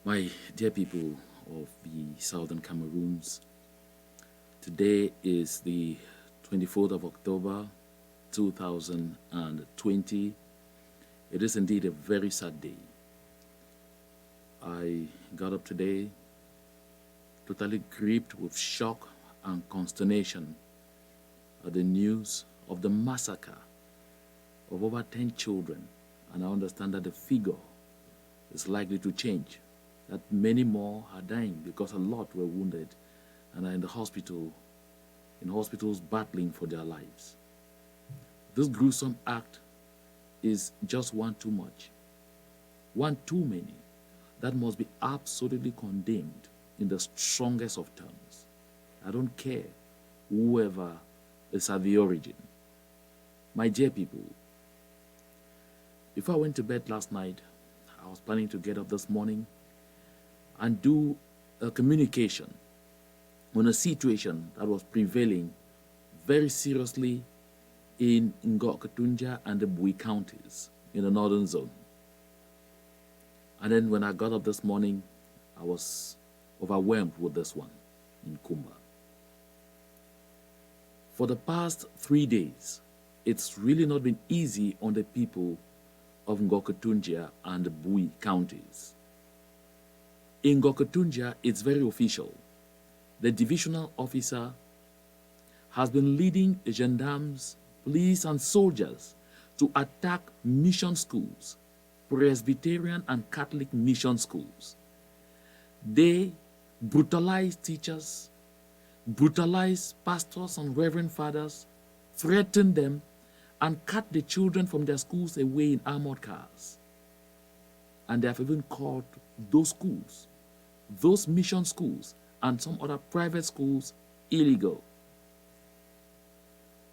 My dear people of the Southern Cameroons, today is the 24th of October 2020. It is indeed a very sad day. I got up today totally gripped with shock and consternation at the news of the massacre of over 10 children, and I understand that the figure is likely to change, that many more are dying because a lot were wounded and are in hospitals battling for their lives. This gruesome act is just one too much, one too many, that must be absolutely condemned in the strongest of terms. I don't care whoever is at the origin. My dear people, before I went to bed last night, I was planning to get up this morning and do a communication on a situation that was prevailing very seriously in Ngok and the Bui counties in the northern zone. And then when I got up this morning, I was overwhelmed with this one in Kumba. For the past 3 days, it's really not been easy on the people of Ngok and the Bui counties. In Ngok, it's very official. The divisional officer has been leading gendarmes, police, and soldiers to attack mission schools, Presbyterian and Catholic mission schools. They brutalize teachers, brutalize pastors and reverend fathers, threaten them, and cut the children from their schools away in armored cars. And they have even called those schools, those mission schools, and some other private schools illegal.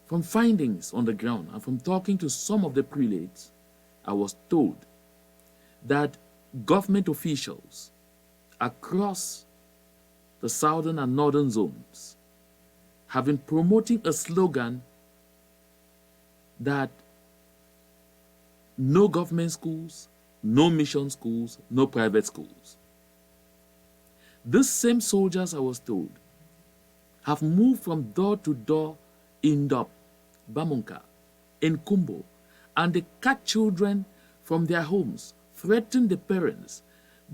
From findings on the ground and from talking to some of the prelates, I was told that government officials across the southern and northern zones have been promoting a slogan that no government schools, no mission schools, no private schools. These same soldiers, I was told, have moved from door to door in Dop, Bamunka, in Kumba, and they cut children from their homes, threaten the parents,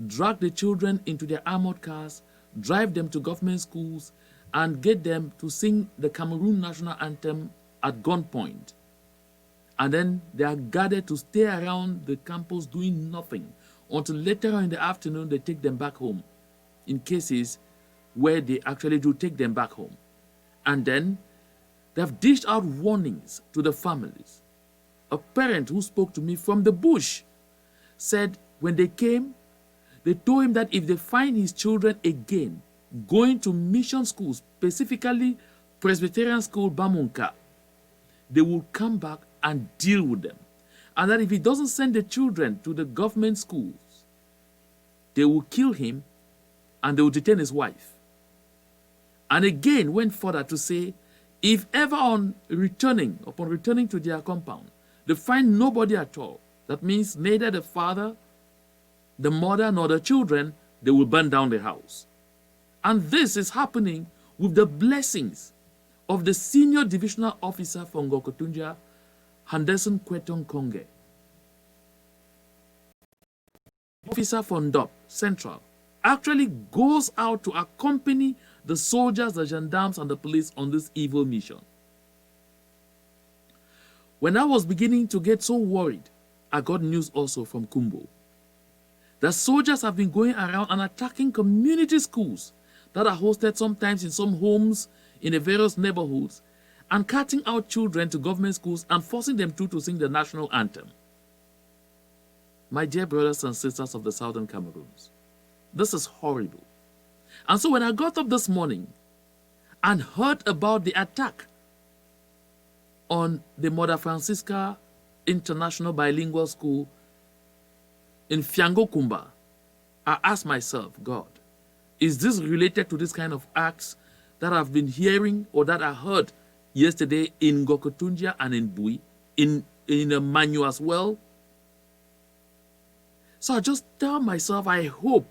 drag the children into their armored cars, drive them to government schools, and get them to sing the Cameroon national anthem at gunpoint. And then they are gathered to stay around the campus doing nothing until later on in the afternoon they take them back home, in cases where they actually do take them back home. And then they have dished out warnings to the families. A parent who spoke to me from the bush said when they came, they told him that if they find his children again going to mission schools, specifically Presbyterian School Bamunka, they will come back and deal with them. And that if he doesn't send the children to the government schools, they will kill him and they will detain his wife. And again went further to say, if ever upon returning to their compound, they find nobody at all, that means neither the father, the mother, nor the children, they will burn down the house. And this is happening with the blessings of the senior divisional officer from Ngok, Henderson Kweton Konge. Officer from Dop Central actually goes out to accompany the soldiers, the gendarmes, and the police on this evil mission. When I was beginning to get so worried, I got news also from Kumba. The soldiers have been going around and attacking community schools that are hosted sometimes in some homes in the various neighborhoods, and cutting out children to government schools and forcing them to sing the national anthem. My dear brothers and sisters of the Southern Cameroons, this is horrible. And so when I got up this morning and heard about the attack on the Mother Francisca International Bilingual School in Fiango Kumba, I asked myself, God, is this related to this kind of acts that I've been hearing or that I heard yesterday in Ngok and in Bui, in Manu as well? So I just tell myself, I hope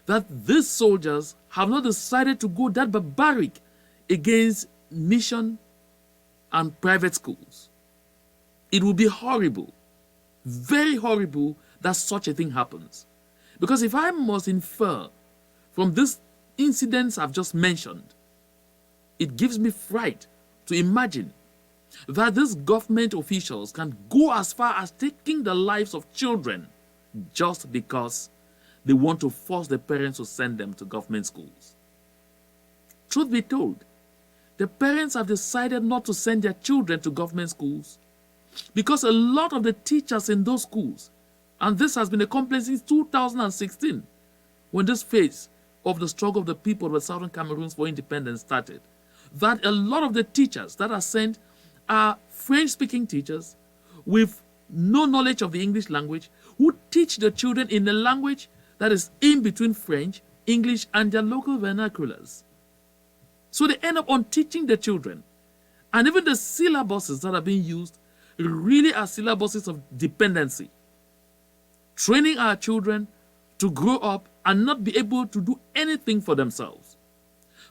that these soldiers have not decided to go that barbaric against mission and private schools. It would be horrible, very horrible, that such a thing happens. Because if I must infer from these incidents I've just mentioned, it gives me fright to imagine that these government officials can go as far as taking the lives of children just because they want to force the parents to send them to government schools. Truth be told, the parents have decided not to send their children to government schools because a lot of the teachers in those schools, and this has been a complaint since 2016, when this phase of the struggle of the people of the Southern Cameroons for independence started, that a lot of the teachers that are sent are French-speaking teachers with no knowledge of the English language who teach the children in a language that is in between French, English, and their local vernaculars. So they end up on teaching the children. And even the syllabuses that are being used really are syllabuses of dependency. Training our children to grow up and not be able to do anything for themselves.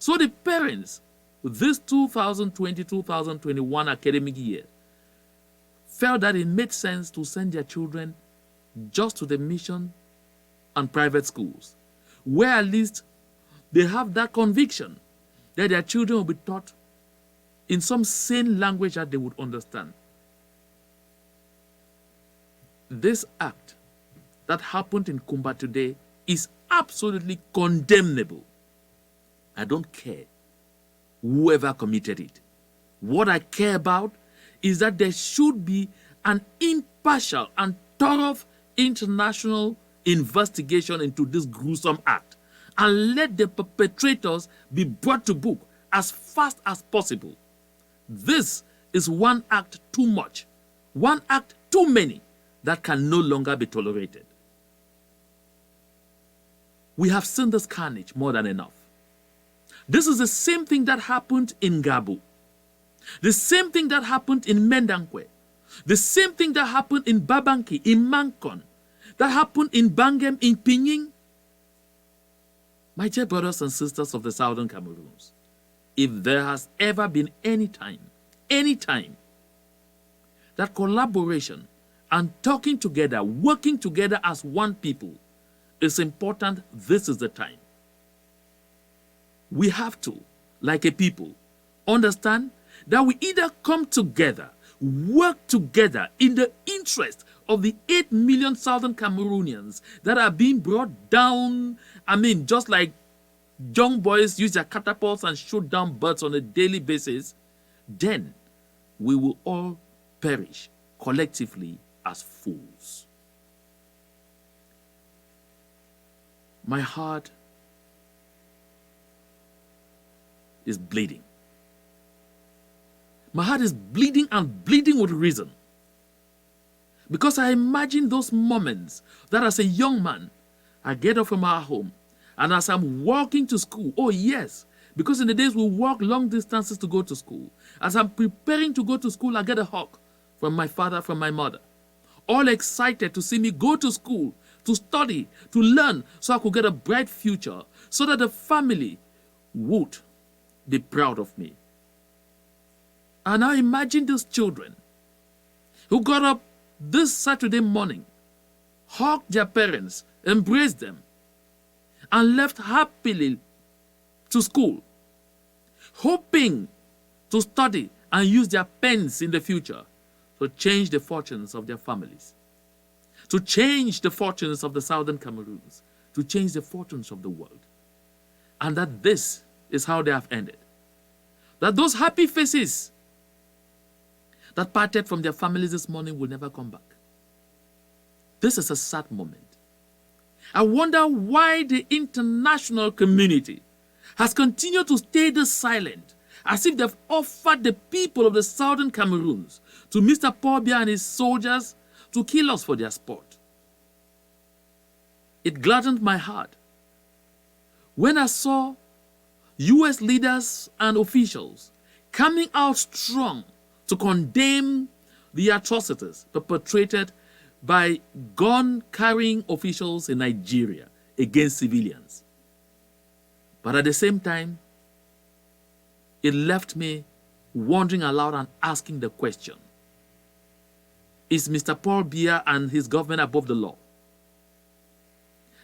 So the parents, this 2020-2021 academic year, felt that it made sense to send their children just to the mission and private schools, where at least they have that conviction that their children will be taught in some sane language that they would understand. This act that happened in Kumba today is absolutely condemnable. I don't care whoever committed it. What I care about is that there should be an impartial and thorough international investigation into this gruesome act, and let the perpetrators be brought to book as fast as possible. This is one act too much, one act too many, that can no longer be tolerated. We have seen this carnage more than enough. This is the same thing that happened in Gabo, the same thing that happened in Mendankwe, the same thing that happened in Babanki, in Mankon, that happened in Bangem, in Pinyin. My dear brothers and sisters of the Southern Cameroons, if there has ever been any time that collaboration and talking together, working together as one people is important, this is the time. We have to, like a people, understand that we either come together, work together in the interest of the 8 million Southern Cameroonians that are being brought down, just like young boys use their catapults and shoot down birds on a daily basis, then we will all perish collectively as fools. My heart is bleeding. My heart is bleeding, and bleeding with reason. Because I imagine those moments that as a young man, I get up from our home, and as I'm walking to school, oh yes, because in the days we walk long distances to go to school. As I'm preparing to go to school, I get a hug from my father, from my mother, all excited to see me go to school, to study, to learn, so I could get a bright future, so that the family would be proud of me. And now imagine these children who got up this Saturday morning, hugged their parents, embraced them, and left happily to school, hoping to study and use their pens in the future to change the fortunes of their families, to change the fortunes of the Southern Cameroons, to change the fortunes of the world. And that this is how they have ended. That those happy faces that parted from their families this morning will never come back. This is a sad moment. I wonder why the international community has continued to stay this silent, as if they've offered the people of the Southern Cameroons to Mr. Pobia and his soldiers to kill us for their sport. It gladdened my heart when I saw US leaders and officials coming out strong to condemn the atrocities perpetrated by gun-carrying officials in Nigeria against civilians. But at the same time, it left me wondering aloud and asking the question, is Mr. Paul Biya and his government above the law?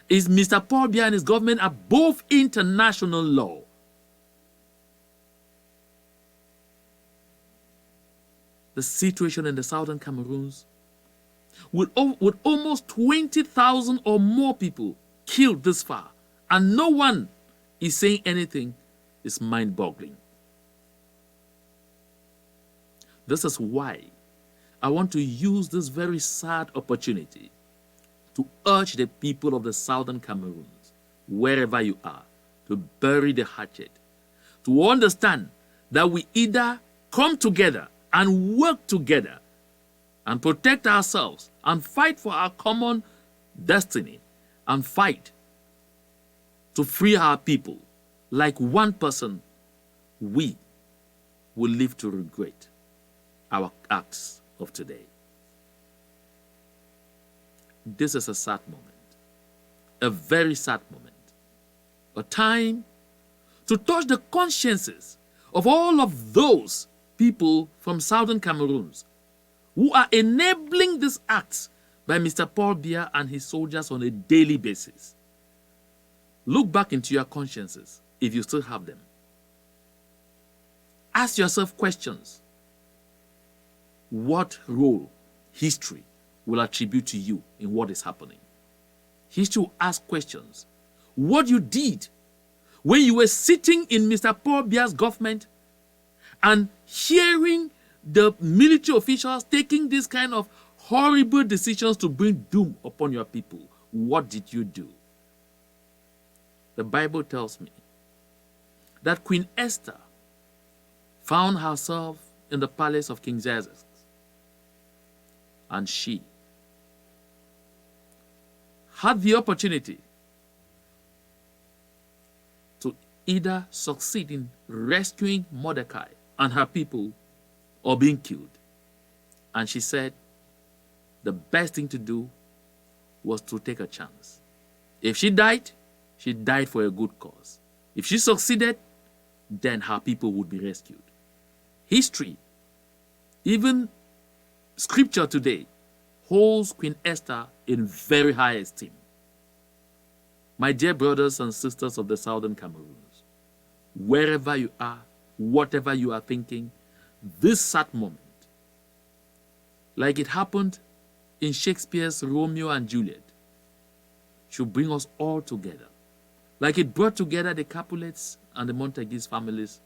Is Mr. Paul Biya and his government above international law? The situation in the southern Cameroons, with almost 20,000 or more people killed this far, and no one is saying anything, is mind-boggling. This is why I want to use this very sad opportunity to urge the people of the southern Cameroons, wherever you are, to bury the hatchet, to understand that we either come together and work together and protect ourselves and fight for our common destiny and fight to free our people like one person, we will live to regret our acts of today. This is a sad moment, a very sad moment, a time to touch the consciences of all of those people from southern Cameroons who are enabling these acts by Mr. Paul Biya and his soldiers on a daily basis. Look back into your consciences if you still have them. Ask yourself questions. What role history will attribute to you in what is happening? History will ask questions. What you did when you were sitting in Mr. Paul Biya's government and hearing the military officials taking these kind of horrible decisions to bring doom upon your people. What did you do? The Bible tells me that Queen Esther found herself in the palace of King Xerxes, and she had the opportunity to either succeed in rescuing Mordecai and her people or being killed. And she said the best thing to do was to take a chance. If she died for a good cause. If she succeeded, then her people would be rescued. History, even scripture today, holds Queen Esther in very high esteem. My dear brothers and sisters of the southern Cameroons, wherever you are, whatever you are thinking, this sad moment, like it happened in Shakespeare's Romeo and Juliet, should bring us all together, like it brought together the Capulets and the Montagues families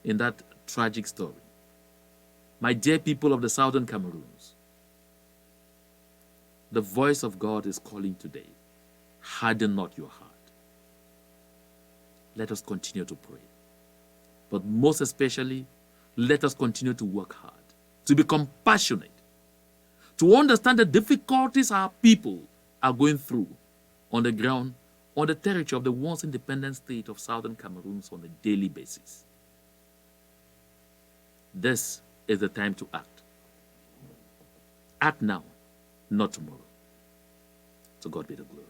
in that tragic story. My dear people of the southern Cameroons, the voice of God is calling today. Harden not your heart. Let us continue to pray. But most especially, let us continue to work hard, to be compassionate, to understand the difficulties our people are going through on the ground, on the territory of the once independent state of southern Cameroons on a daily basis. This is the time to act. Act now, not tomorrow. To God be the glory.